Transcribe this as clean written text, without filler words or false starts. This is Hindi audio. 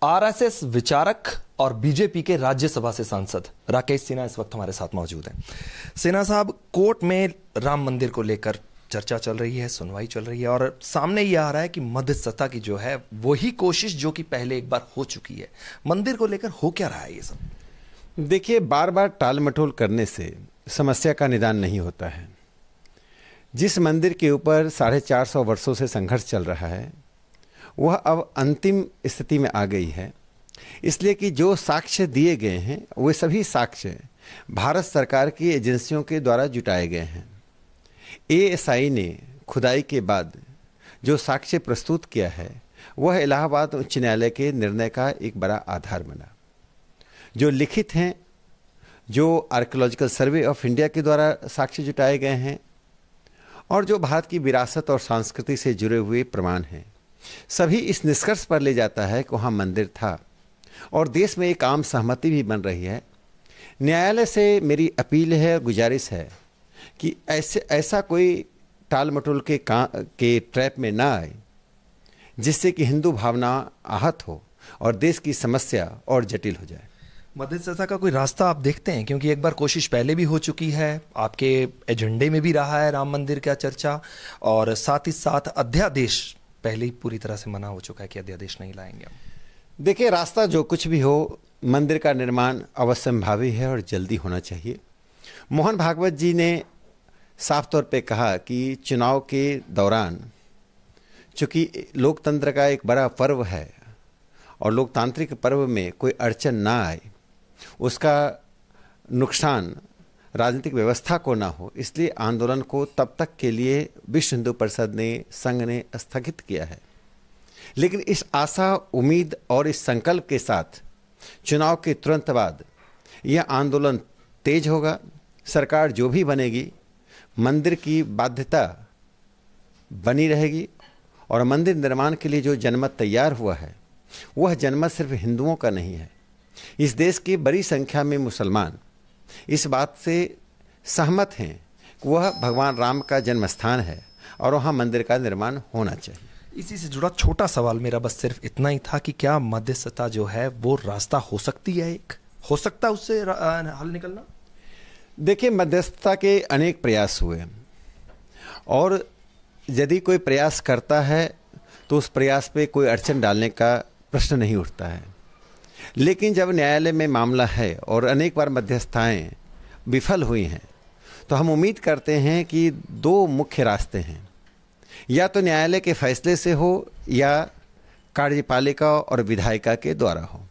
आरएसएस विचारक और बीजेपी के राज्यसभा से सांसद राकेश सिन्हा इस वक्त हमारे साथ मौजूद हैं। सिन्हा साहब, कोर्ट में राम मंदिर को लेकर चर्चा चल रही है, सुनवाई चल रही है और सामने ये आ रहा है कि मध्यस्थता की जो है वही कोशिश जो कि पहले एक बार हो चुकी है। मंदिर को लेकर हो क्या रहा है ये सब? देखिए, बार बार टाल मटोल करने से समस्या का निदान नहीं होता है। जिस मंदिर के ऊपर 450 वर्षों से संघर्ष चल रहा है वह अब अंतिम स्थिति में आ गई है, इसलिए कि जो साक्ष्य दिए गए हैं वे सभी साक्ष्य भारत सरकार की एजेंसियों के द्वारा जुटाए गए हैं। एएसआई ने खुदाई के बाद जो साक्ष्य प्रस्तुत किया है वह इलाहाबाद उच्च न्यायालय के निर्णय का एक बड़ा आधार बना। जो लिखित हैं, जो आर्कियोलॉजिकल सर्वे ऑफ इंडिया के द्वारा साक्ष्य जुटाए गए हैं और जो भारत की विरासत और संस्कृति से जुड़े हुए प्रमाण हैं, सभी इस निष्कर्ष पर ले जाता है कि वहाँ मंदिर था और देश में एक आम सहमति भी बन रही है। न्यायालय से मेरी अपील है और गुजारिश है कि ऐसा कोई टाल मटोल के ट्रैप में ना आए जिससे कि हिंदू भावना आहत हो और देश की समस्या और जटिल हो जाए। मध्यस्थता का कोई रास्ता आप देखते हैं? क्योंकि एक बार कोशिश पहले भी हो चुकी है, आपके एजेंडे में भी रहा है राम मंदिर का चर्चा, और साथ ही साथ अध्यादेश पहले ही पूरी तरह से मना हो चुका है कि अध्यादेश नहीं लाएंगे हम। देखिए, रास्ता जो कुछ भी हो, मंदिर का निर्माण अवश्यंभावी है और जल्दी होना चाहिए। मोहन भागवत जी ने साफ तौर पे कहा कि चुनाव के दौरान, चूँकि लोकतंत्र का एक बड़ा पर्व है और लोकतांत्रिक पर्व में कोई अड़चन ना आए, उसका नुकसान राजनीतिक व्यवस्था को ना हो, इसलिए आंदोलन को तब तक के लिए विश्व हिंदू परिषद ने, संघ ने स्थगित किया है। लेकिन इस आशा, उम्मीद और इस संकल्प के साथ चुनाव के तुरंत बाद यह आंदोलन तेज होगा। सरकार जो भी बनेगी, मंदिर की बाध्यता बनी रहेगी और मंदिर निर्माण के लिए जो जनमत तैयार हुआ है वह जनमत सिर्फ हिंदुओं का नहीं है। इस देश की बड़ी संख्या में मुसलमान इस बात से सहमत हैं कि वह भगवान राम का जन्म स्थान है और वहाँ मंदिर का निर्माण होना चाहिए। इसी से जुड़ा छोटा सवाल मेरा बस सिर्फ इतना ही था कि क्या मध्यस्थता जो है वो रास्ता हो सकती है, एक हो सकता है उससे हल निकलना? देखिए, मध्यस्थता के अनेक प्रयास हुए और यदि कोई प्रयास करता है तो उस प्रयास पे कोई अड़चन डालने का प्रश्न नहीं उठता है। लेकिन जब न्यायालय में मामला है और अनेक बार मध्यस्थताएं विफल हुई हैं, तो हम उम्मीद करते हैं कि दो मुख्य रास्ते हैं, या तो न्यायालय के फैसले से हो या कार्यपालिका और विधायिका के द्वारा हो।